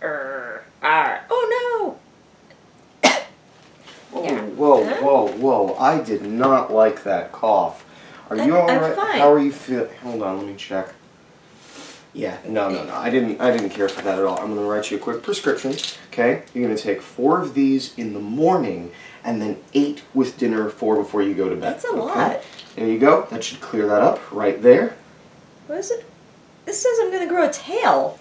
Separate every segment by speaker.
Speaker 1: Oh no!
Speaker 2: Yeah. Whoa, I did not like that cough. Are you alright?
Speaker 1: I'm fine.
Speaker 2: How are you feeling? Hold on, let me check. Yeah, no. I didn't care for that at all. I'm going to write you a quick prescription, okay? You're going to take 4 of these in the morning, and then 8 with dinner, 4 before you go to bed.
Speaker 1: That's a lot.
Speaker 2: There you go. That should clear that up right there.
Speaker 1: What is it? This says I'm going to grow a tail.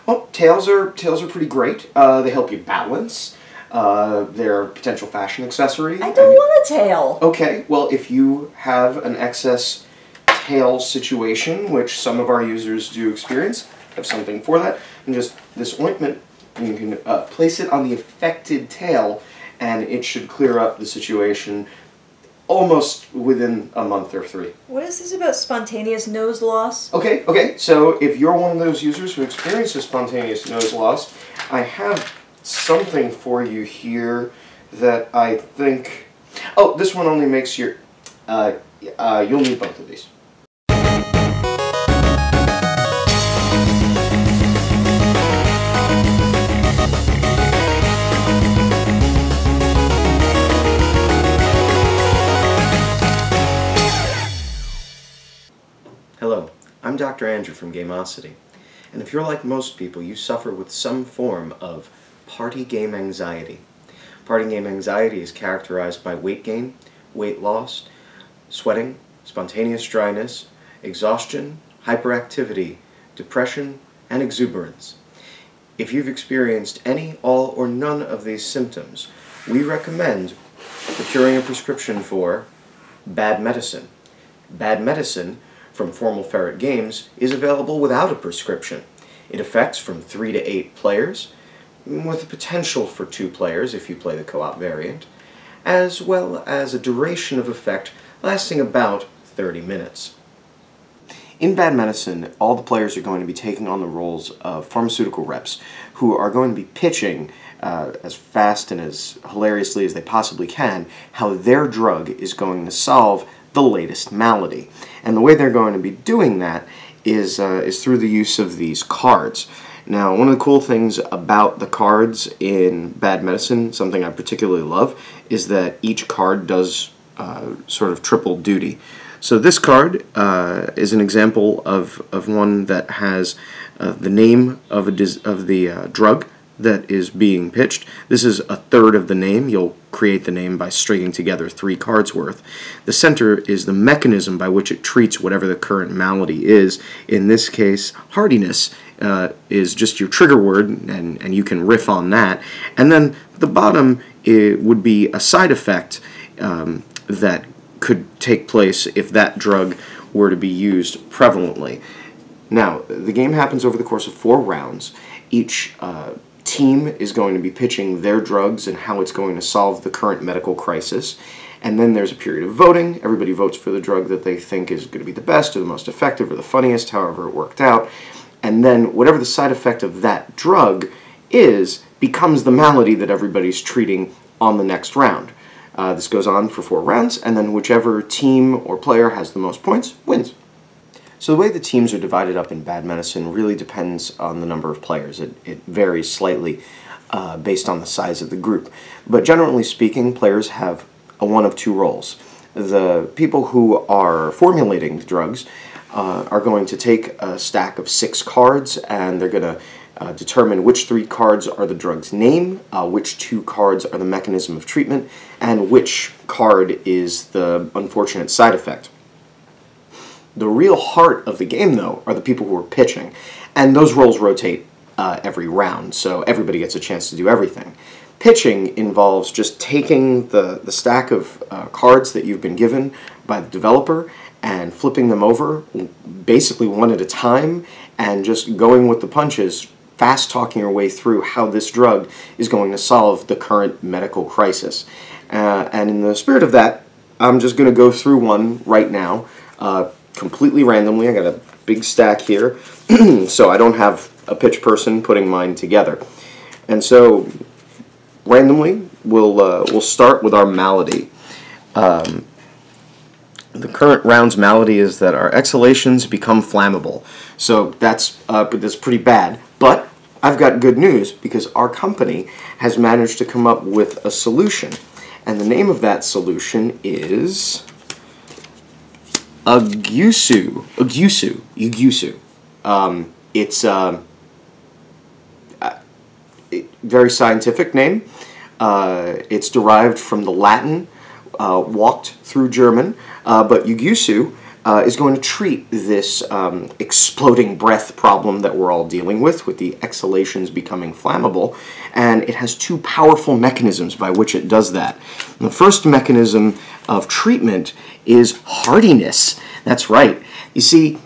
Speaker 2: Well, tails are pretty great. They help you balance. They're a potential fashion accessory.
Speaker 1: I don't want a tail.
Speaker 2: Okay, well, if you have an excess tail situation, which some of our users do experience, have something for that, and just this ointment, you can place it on the affected tail, and it should clear up the situation almost within a month or 3.
Speaker 1: What is this about spontaneous nose loss?
Speaker 2: Okay, so if you're one of those users who experiences spontaneous nose loss, I have something for you here that I think... Oh, this one only makes your... you'll need both of these. Hello, I'm Dr. Andrew from Gameosity, and if you're like most people, you suffer with some form of party game anxiety. Party game anxiety is characterized by weight gain, weight loss, sweating, spontaneous dryness, exhaustion, hyperactivity, depression, and exuberance. If you've experienced any, all, or none of these symptoms, we recommend procuring a prescription for Bad Medicine. Bad Medicine from Formal Ferret Games is available without a prescription. It affects from 3 to 8 players, with the potential for 2 players if you play the co-op variant, as well as a duration of effect lasting about 30 minutes. In Bad Medicine, all the players are going to be taking on the roles of pharmaceutical reps who are going to be pitching as fast and as hilariously as they possibly can how their drug is going to solve the latest malady. And the way they're going to be doing that is through the use of these cards. Now, one of the cool things about the cards in Bad Medicine, something I particularly love, is that each card does sort of triple duty. So this card is an example of one that has the name of the drug that is being pitched. This is a third of the name. You'll create the name by stringing together 3 cards worth. The center is the mechanism by which it treats whatever the current malady is. In this case, hardiness is just your trigger word, and you can riff on that. And then the bottom would be a side effect that could take place if that drug were to be used prevalently. Now, the game happens over the course of 4 rounds. Each team is going to be pitching their drugs and how it's going to solve the current medical crisis. And then there's a period of voting. Everybody votes for the drug that they think is going to be the best or the most effective or the funniest, however it worked out. And then whatever the side effect of that drug is becomes the malady that everybody's treating on the next round. This goes on for 4 rounds, and then whichever team or player has the most points wins. So the way the teams are divided up in Bad Medicine really depends on the number of players. It varies slightly based on the size of the group. But generally speaking, players have one of 2 roles. The people who are formulating the drugs are going to take a stack of 6 cards, and they're going to determine which 3 cards are the drug's name, which 2 cards are the mechanism of treatment, and which card is the unfortunate side effect. The real heart of the game, though, are the people who are pitching, and those roles rotate every round, so everybody gets a chance to do everything. Pitching involves just taking the stack of cards that you've been given by the developer and flipping them over, basically one at a time, and just going with the punches, fast-talking your way through how this drug is going to solve the current medical crisis. And in the spirit of that, I'm just going to go through one right now, completely randomly. I got a big stack here, so I don't have a pitch person putting mine together. And so, randomly, we'll start with our malady. The current round's malady is that our exhalations become flammable. So that's pretty bad, but I've got good news, because our company has managed to come up with a solution. And the name of that solution is Ugusu. It's a very scientific name. It's derived from the Latin, walked through German, but Ugusu is going to treat this exploding breath problem that we're all dealing with the exhalations becoming flammable, and it has two powerful mechanisms by which it does that. And the first mechanism of treatment is hardiness. That's right. You see,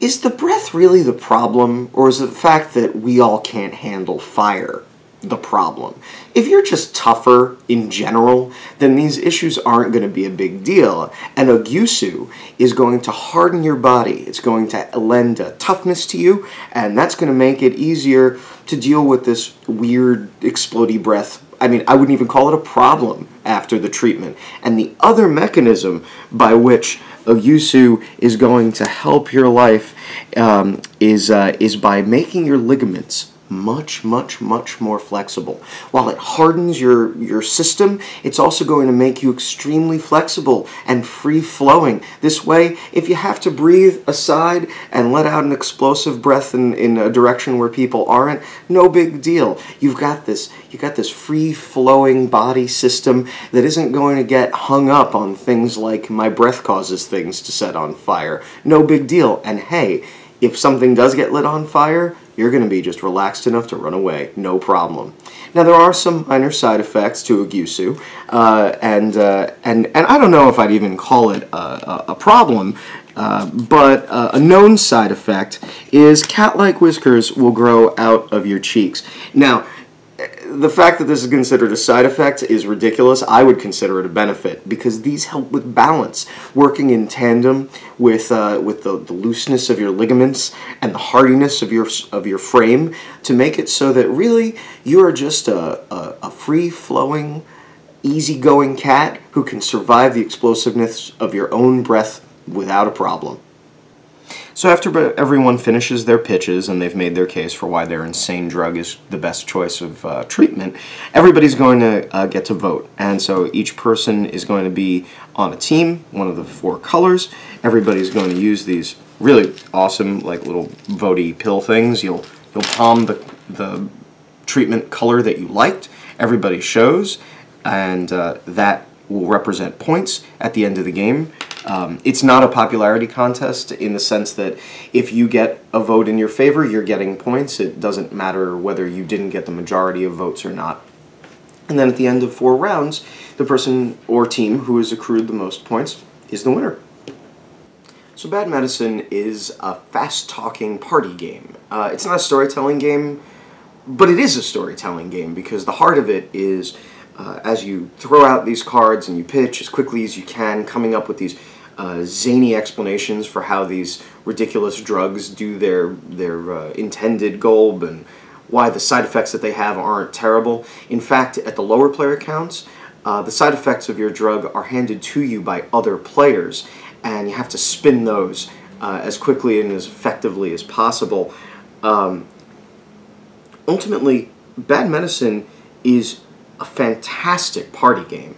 Speaker 2: is the breath really the problem, or is it the fact that we all can't handle fire the problem? If you're just tougher in general, then these issues aren't going to be a big deal. And Ugusu is going to harden your body. It's going to lend a toughness to you, and that's going to make it easier to deal with this weird explodey breath. I mean, I wouldn't even call it a problem after the treatment. And the other mechanism by which Ugusu is going to help your life is by making your ligaments much more flexible. While it hardens your system, it's also going to make you extremely flexible and free-flowing. This way, if you have to breathe aside and let out an explosive breath in a direction where people aren't, no big deal. You've got this free-flowing body system that isn't going to get hung up on things like my breath causes things to set on fire. No big deal. And hey, if something does get lit on fire, you're going to be just relaxed enough to run away, no problem. Now, there are some minor side effects to Ugusu, and I don't know if I'd even call it a problem, but a known side effect is cat-like whiskers will grow out of your cheeks. Now, the fact that this is considered a side effect is ridiculous. I would consider it a benefit, because these help with balance, working in tandem with the looseness of your ligaments and the hardiness of your frame, to make it so that really you are just a free-flowing, easygoing cat who can survive the explosiveness of your own breath without a problem. So after everyone finishes their pitches and they've made their case for why their insane drug is the best choice of treatment, everybody's going to get to vote. And so each person is going to be on a team, one of the 4 colors. Everybody's going to use these really awesome, like, little votey pill things. You'll palm the treatment color that you liked. Everybody shows, and that will represent points at the end of the game. It's not a popularity contest in the sense that if you get a vote in your favor, you're getting points. It doesn't matter whether you didn't get the majority of votes or not. And then at the end of 4 rounds, the person or team who has accrued the most points is the winner. So Bad Medicine is a fast-talking party game. It's not a storytelling game, but it is a storytelling game, because the heart of it is as you throw out these cards and you pitch as quickly as you can, coming up with these zany explanations for how these ridiculous drugs do their intended goal, and why the side effects that they have aren't terrible. In fact, at the lower player counts, the side effects of your drug are handed to you by other players, and you have to spin those as quickly and as effectively as possible. Ultimately, Bad Medicine is a fantastic party game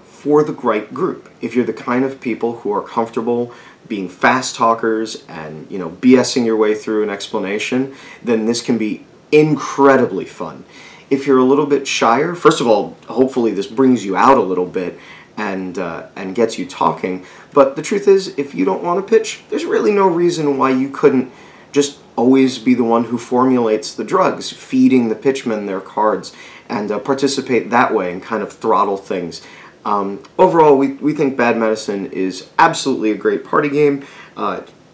Speaker 2: for the right group. If you're the kind of people who are comfortable being fast talkers and, you know, BSing your way through an explanation, then this can be incredibly fun. If you're a little bit shyer, first of all, hopefully this brings you out a little bit and gets you talking. But the truth is, if you don't want to pitch, there's really no reason why you couldn't just always be the one who formulates the drugs, feeding the pitchmen their cards, and participate that way and kind of throttle things. Overall, we think Bad Medicine is absolutely a great party game.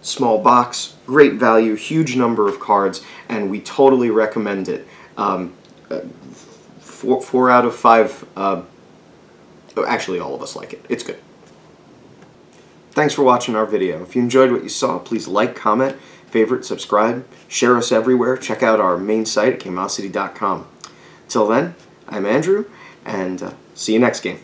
Speaker 2: Small box, great value, huge number of cards, and we totally recommend it. 4 out of 5, actually all of us like it. It's good. Thanks for watching our video. If you enjoyed what you saw, please like, comment, favorite, subscribe, share us everywhere. Check out our main site at Gameosity.com. Till then, I'm Andrew, and see you next game.